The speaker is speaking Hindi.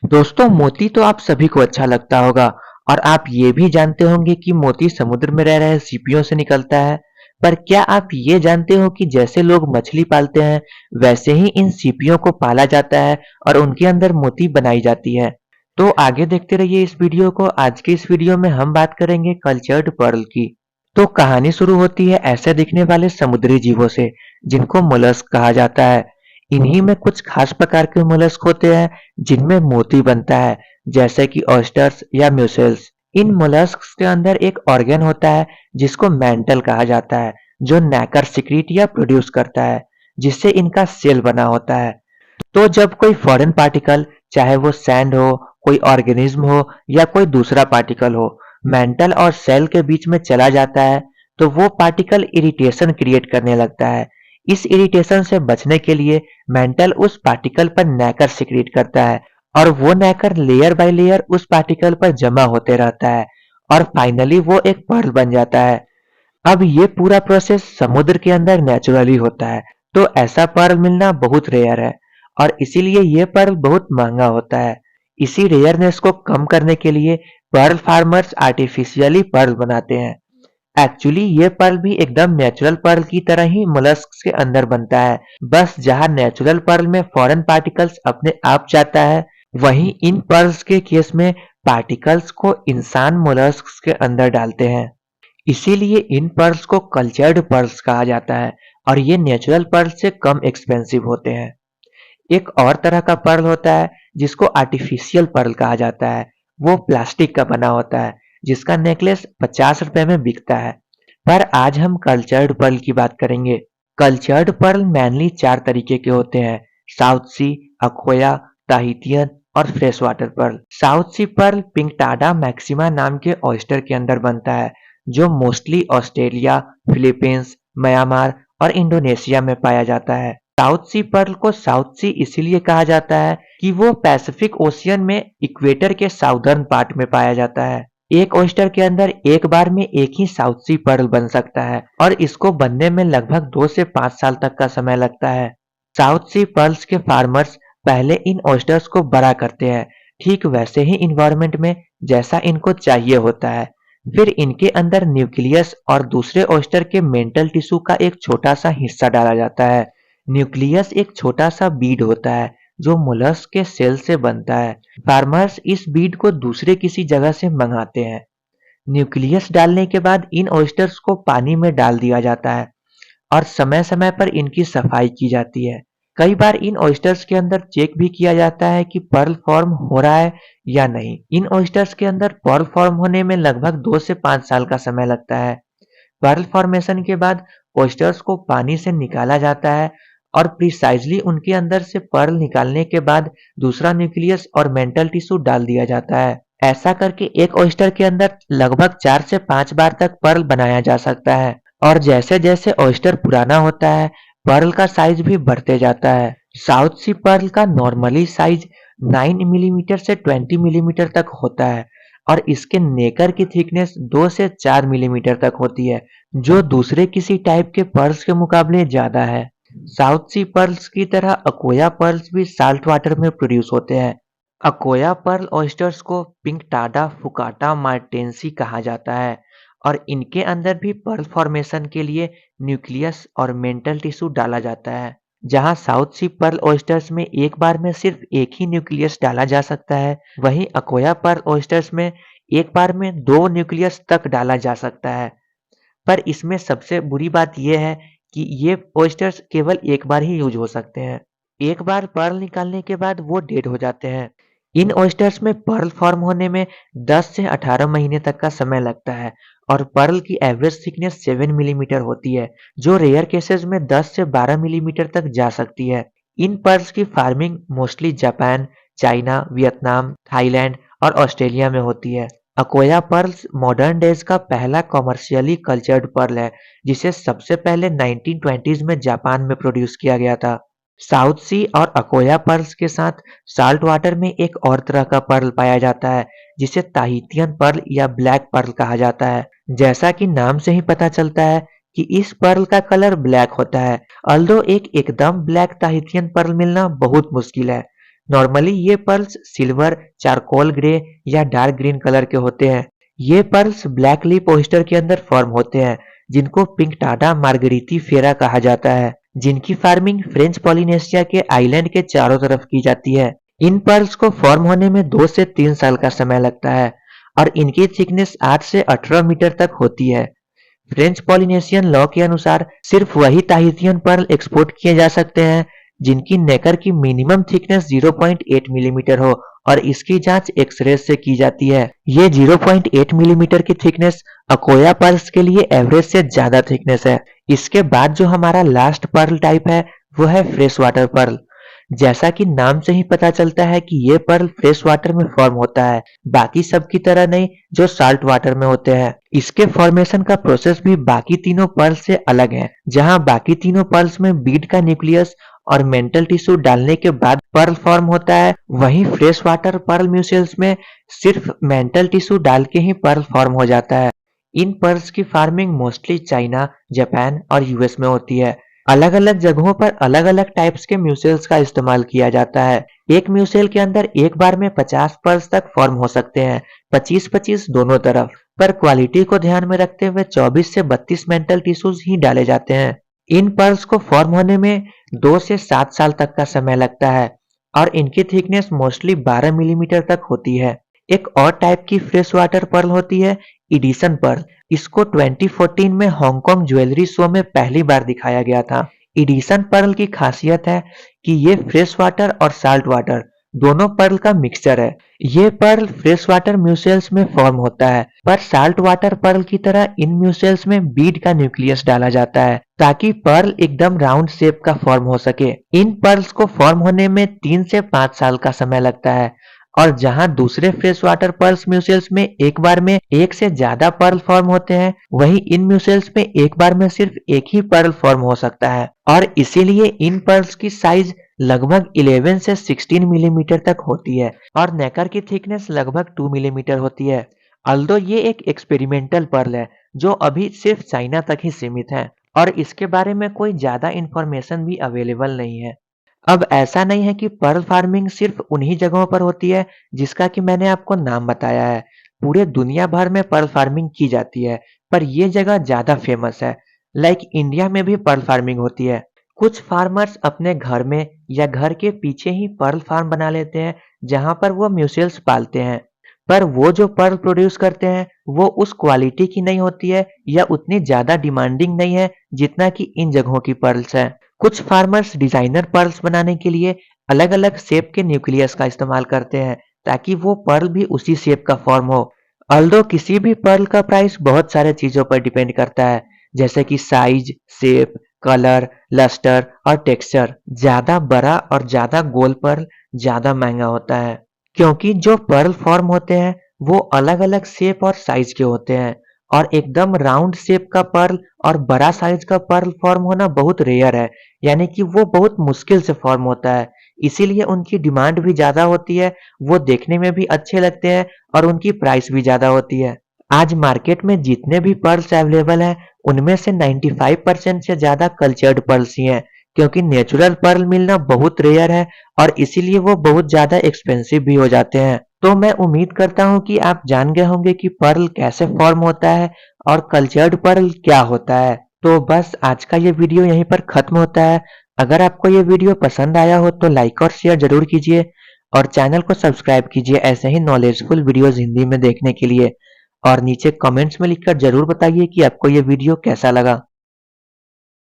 दोस्तों, मोती तो आप सभी को अच्छा लगता होगा और आप ये भी जानते होंगे कि मोती समुद्र में रह रहे सीपियों से निकलता है। पर क्या आप ये जानते हो कि जैसे लोग मछली पालते हैं, वैसे ही इन सीपियों को पाला जाता है और उनके अंदर मोती बनाई जाती है। तो आगे देखते रहिए इस वीडियो को। आज के इस वीडियो में हम बात करेंगे कल्चर्ड पर्ल की। तो कहानी शुरू होती है ऐसे दिखने वाले समुद्री जीवों से, जिनको मोलस्क कहा जाता है। इन्हीं में कुछ खास प्रकार के मोलस्क होते हैं जिनमें मोती बनता है, जैसे कि ऑयस्टर्स या म्यूसेल्स। इन मोलस्क्स के अंदर एक ऑर्गन होता है जिसको मैंटल कहा जाता है, जो नैकर सिक्रीट या प्रोड्यूस करता है, जिससे इनका सेल बना होता है। तो जब कोई फॉरेन पार्टिकल, चाहे वो सैंड हो, कोई ऑर्गेनिज्म हो या कोई दूसरा पार्टिकल हो, मेंटल और सेल के बीच में चला जाता है, तो वो पार्टिकल इरिटेशन क्रिएट करने लगता है। इस इरिटेशन से बचने के लिए मेंटल उस पार्टिकल पर नैकर सिक्रीट करता है और वो नैकर लेयर बाय लेयर उस पार्टिकल पर जमा होते रहता है और फाइनली वो एक पर्ल बन जाता है। अब ये पूरा प्रोसेस समुद्र के अंदर नेचुरली होता है, तो ऐसा पर्ल मिलना बहुत रेयर है और इसीलिए ये पर्ल बहुत महंगा होता है। इसी रेयरनेस को कम करने के लिए पर्ल फार्मर्स आर्टिफिशियली पर्ल बनाते हैं। एक्चुअली ये पर्ल भी एकदम नेचुरल पर्ल की तरह ही मोलस्क के अंदर बनता है। बस जहाँ नेचुरल पर्ल में फॉरेन पार्टिकल्स अपने आप जाता है, वहीं इन पर्ल्स के केस में पार्टिकल्स को इंसान मोलस्क के अंदर डालते हैं। इसीलिए इन पर्ल्स को कल्चर्ड पर्ल्स कहा जाता है और ये नेचुरल पर्ल्स से कम एक्सपेंसिव होते हैं। एक और तरह का पर्ल होता है जिसको आर्टिफिशियल पर्ल कहा जाता है। वो प्लास्टिक का बना होता है, जिसका नेकलेस 50 रुपए में बिकता है। पर आज हम कल्चर्ड पर्ल की बात करेंगे। कल्चर्ड पर्ल मेनली 4 तरीके के होते हैं: साउथ सी, अकोया, ताहितियन और fresh water Perl. South C Perl Pinctada maxima नाम के ऑयस्टर के अंदर बनता है, जो मोस्टली ऑस्ट्रेलिया, फिलीपींस, म्यांमार और इंडोनेशिया में पाया जाता है। साउथ सी पर्ल को साउथ सी इसीलिए कहा जाता है कि वो पैसिफिक ओशियन में इक्वेटर के साउदर्न पार्ट में पाया जाता है। एक ऑयस्टर के अंदर एक बार में एक ही साउथ सी पर्ल बन सकता है और इसको बनने में लगभग 2 से 5 साल तक का समय लगता है। साउथ सी पर्ल्स के फार्मर्स पहले इन ऑयस्टर्स को बड़ा करते हैं, ठीक वैसे ही इन्वायरमेंट में जैसा इनको चाहिए होता है। फिर इनके अंदर न्यूक्लियस और दूसरे ऑयस्टर के मेंटल टिश्यू का एक छोटा सा हिस्सा डाला जाता है। न्यूक्लियस एक छोटा सा बीड होता है जो मोलस्क के सेल से बनता है। फार्मर्स इस बीड को दूसरे किसी जगह से मंगाते हैं। न्यूक्लियस डालने के बाद इन ऑयस्टर्स को पानी में डाल दिया जाता है और समय समय पर इनकी सफाई की जाती है। कई बार इन ऑयस्टर्स के अंदर चेक भी किया जाता है कि पर्ल फॉर्म हो रहा है या नहीं। इन ऑयस्टर्स के अंदर पर्ल फॉर्म होने में लगभग 2 से 5 साल का समय लगता है। पर्ल फॉर्मेशन के बाद ऑयस्टर्स को पानी से निकाला जाता है और प्रिसाइजली उनके अंदर से पर्ल निकालने के बाद दूसरा न्यूक्लियस और मेंटल टिश्यू डाल दिया जाता है। ऐसा करके एक ऑयस्टर के अंदर लगभग 4 से 5 बार तक पर्ल बनाया जा सकता है और जैसे जैसे ऑयस्टर पुराना होता है, पर्ल का साइज भी बढ़ते जाता है। साउथ सी पर्ल का नॉर्मली साइज 9 मिलीमीटर से 20 मिलीमीटर तक होता है और इसके नेकर की थिकनेस 2 से 4 मिलीमीटर तक होती है, जो दूसरे किसी टाइप के पर्ल्स के मुकाबले ज्यादा है। साउथ सी पर्ल्स की तरह अकोया पर्ल्स भी साल्ट वाटर में प्रोड्यूस होते हैं। अकोया पर्ल ऑयस्टर्स को पिंकटाडा फुकाटा मार्टेंसी कहा जाता है और इनके अंदर भी पर्ल फॉर्मेशन के लिए न्यूक्लियस और मेंटल टिश्यू डाला जाता है। जहां साउथ सी पर्ल ऑयस्टर्स में एक बार में सिर्फ एक ही न्यूक्लियस डाला जा सकता है, वहीं अकोया पर्ल ऑयस्टर्स में एक बार में 2 न्यूक्लियस तक डाला जा सकता है। पर इसमें सबसे बुरी बात यह है कि ये ऑयस्टर्स केवल एक बार ही यूज हो सकते हैं। एक बार पर्ल निकालने के बाद वो डेड हो जाते हैं। इन ऑयस्टर्स में पर्ल फॉर्म होने में 10 से 18 महीने तक का समय लगता है और पर्ल की एवरेज थिकनेस 7 मिलीमीटर होती है, जो रेयर केसेस में 10 से 12 मिलीमीटर तक जा सकती है। इन पर्ल्स की farming mostly Japan, China, Vietnam, Thailand और ऑस्ट्रेलिया में होती है। अकोया पर्ल्स मॉडर्न डेज का पहला कॉमर्शियली कल्चर्ड पर्ल है, जिसे सबसे पहले 1920s में जापान में प्रोड्यूस किया गया था। साउथ सी और अकोया पर्ल्स के साथ साल्ट वाटर में एक और तरह का पर्ल पाया जाता है, जिसे ताहितियन पर्ल या ब्लैक पर्ल कहा जाता है। जैसा कि नाम से ही पता चलता है कि इस पर्ल का कलर ब्लैक होता है। अल्दो एक एकदम ब्लैक ताहितियन पर्ल मिलना बहुत मुश्किल है, नॉर्मली ये पर्ल्स सिल्वर, चारकोल ग्रे या डार्क ग्रीन कलर के होते हैं। ये पर्ल्स ब्लैक लीफ ओयस्टर के अंदर फॉर्म होते हैं, जिनको पिंकटाडा मार्गरीती फेरा कहा जाता है, जिनकी फार्मिंग फ्रेंच पॉलिनेशिया के आइलैंड के चारों तरफ की जाती है। इन पर्ल्स को फॉर्म होने में 2 से 3 साल का समय लगता है और इनकी थिकनेस 8 से 18 मीटर तक होती है। फ्रेंच पॉलिनेशियन लॉ के अनुसार सिर्फ वही ताहितियन पर्ल एक्सपोर्ट किए जा सकते हैं जिनकी नेकर की मिनिमम थिकनेस 0.8 मिलीमीटर हो और इसकी जांच एक्सरे से की जाती है। ये 0.8 मिलीमीटर की थिकनेस अकोया पर्ल्स के लिए एवरेज से ज्यादा थिकनेस है। इसके बाद जो हमारा लास्ट पर्ल टाइप है वो है फ्रेश वाटर पर्ल। जैसा कि नाम से ही पता चलता है कि ये पर्ल फ्रेश वाटर में फॉर्म होता है, बाकी सब की तरह नहीं जो साल्ट वाटर में होते हैं। इसके फॉर्मेशन का प्रोसेस भी बाकी तीनों पर्ल से अलग है। जहां बाकी तीनों पर्ल्स में बीड का न्यूक्लियस और मेंटल टिश्यू डालने के बाद पर्ल फॉर्म होता है, वहीं फ्रेश वाटर पर्ल म्यूसेल्स में सिर्फ मेंटल टिश्यू डाल के ही पर्ल फॉर्म हो जाता है। इन पर्ल्स की फार्मिंग मोस्टली चाइना, जापान और यूएस में होती है। अलग अलग जगहों पर अलग अलग टाइप्स के म्यूसेल्स का इस्तेमाल किया जाता है। एक म्यूसेल के अंदर एक बार में 50 पर्ल्स तक फॉर्म हो सकते हैं, 25-25 दोनों तरफ, पर क्वालिटी को ध्यान में रखते हुए 24 से 32 मेंटल टिश्यूज ही डाले जाते हैं। इन पर्ल्स को फॉर्म होने में 2 से 7 साल तक का समय लगता है और इनकी थिकनेस मोस्टली 12 मिलीमीटर तक होती है। एक और टाइप की फ्रेश वाटर पर्ल होती है एडिसन पर्ल। इसको 2014 में हांगकांग ज्वेलरी शो में पहली बार दिखाया गया था। एडिसन पर्ल की खासियत है कि ये फ्रेश वाटर और साल्ट वाटर दोनों पर्ल का मिक्सचर है। ये पर्ल फ्रेश वाटर म्यूसेल्स में फॉर्म होता है, पर साल्ट वाटर पर्ल की तरह इन म्यूसेल्स में बीड का न्यूक्लियस डाला जाता है ताकि पर्ल एकदम राउंड शेप का फॉर्म हो सके। इन पर्ल्स को फॉर्म होने में 3 से 5 साल का समय लगता है और जहां दूसरे फ्रेश वाटर पर्ल्स म्यूसेल्स में एक बार में एक से ज्यादा पर्ल फॉर्म होते हैं, वहीं इन म्यूसेल्स में एक बार में सिर्फ एक ही पर्ल फॉर्म हो सकता है और इसीलिए इन पर्ल्स की साइज लगभग 11 से 16 मिलीमीटर तक होती है और नेकर की थिकनेस लगभग 2 मिलीमीटर होती है। अल्दो ये एक एक्सपेरिमेंटल पर्ल है जो अभी सिर्फ चाइना तक ही सीमित है और इसके बारे में कोई ज्यादा इंफॉर्मेशन भी अवेलेबल नहीं है। अब ऐसा नहीं है कि पर्ल फार्मिंग सिर्फ उन्हीं जगहों पर होती है जिसका कि मैंने आपको नाम बताया है। पूरे दुनिया भर में पर्ल फार्मिंग की जाती है, पर ये जगह ज्यादा फेमस है। लाइक इंडिया में भी पर्ल फार्मिंग होती है। कुछ फार्मर्स अपने घर में या घर के पीछे ही पर्ल फार्म बना लेते हैं जहां पर वो म्यूसेल्स पालते हैं, पर वो जो पर्ल प्रोड्यूस करते हैं वो उस क्वालिटी की नहीं होती है या उतनी ज्यादा डिमांडिंग नहीं है जितना कि इन जगहों की पर्ल्स है। कुछ फार्मर्स डिजाइनर पर्ल्स बनाने के लिए अलग अलग शेप के न्यूक्लियस का इस्तेमाल करते हैं ताकि वो पर्ल भी उसी शेप का फॉर्म हो। अल्दो किसी भी पर्ल का प्राइस बहुत सारे चीजों पर डिपेंड करता है, जैसे कि साइज, शेप, कलर, लस्टर और टेक्सचर। ज्यादा बड़ा और ज्यादा गोल पर्ल ज्यादा महंगा होता है क्योंकि जो पर्ल फॉर्म होते हैं वो अलग अलग शेप और साइज के होते हैं और एकदम राउंड शेप का पर्ल और बड़ा साइज का पर्ल फॉर्म होना बहुत रेयर है, यानी कि वो बहुत मुश्किल से फॉर्म होता है। इसीलिए उनकी डिमांड भी ज्यादा होती है, वो देखने में भी अच्छे लगते हैं और उनकी प्राइस भी ज्यादा होती है। आज मार्केट में जितने भी पर्ल्स अवेलेबल हैं उनमें से 95% से ज्यादा कल्चर्ड पर्ल्स ही हैं, क्योंकि नेचुरल पर्ल मिलना बहुत रेयर है और इसीलिए वो बहुत ज्यादा एक्सपेंसिव भी हो जाते हैं। तो मैं उम्मीद करता हूँ कि आप जान गए होंगे कि पर्ल कैसे फॉर्म होता है और कल्चर्ड पर्ल क्या होता है। तो बस आज का ये वीडियो यहीं पर खत्म होता है। अगर आपको ये वीडियो पसंद आया हो तो लाइक और शेयर जरूर कीजिए और चैनल को सब्सक्राइब कीजिए ऐसे ही नॉलेजफुल वीडियोस हिंदी में देखने के लिए। और नीचे कमेंट्स में लिखकर जरूर बताइए कि आपको ये वीडियो कैसा लगा।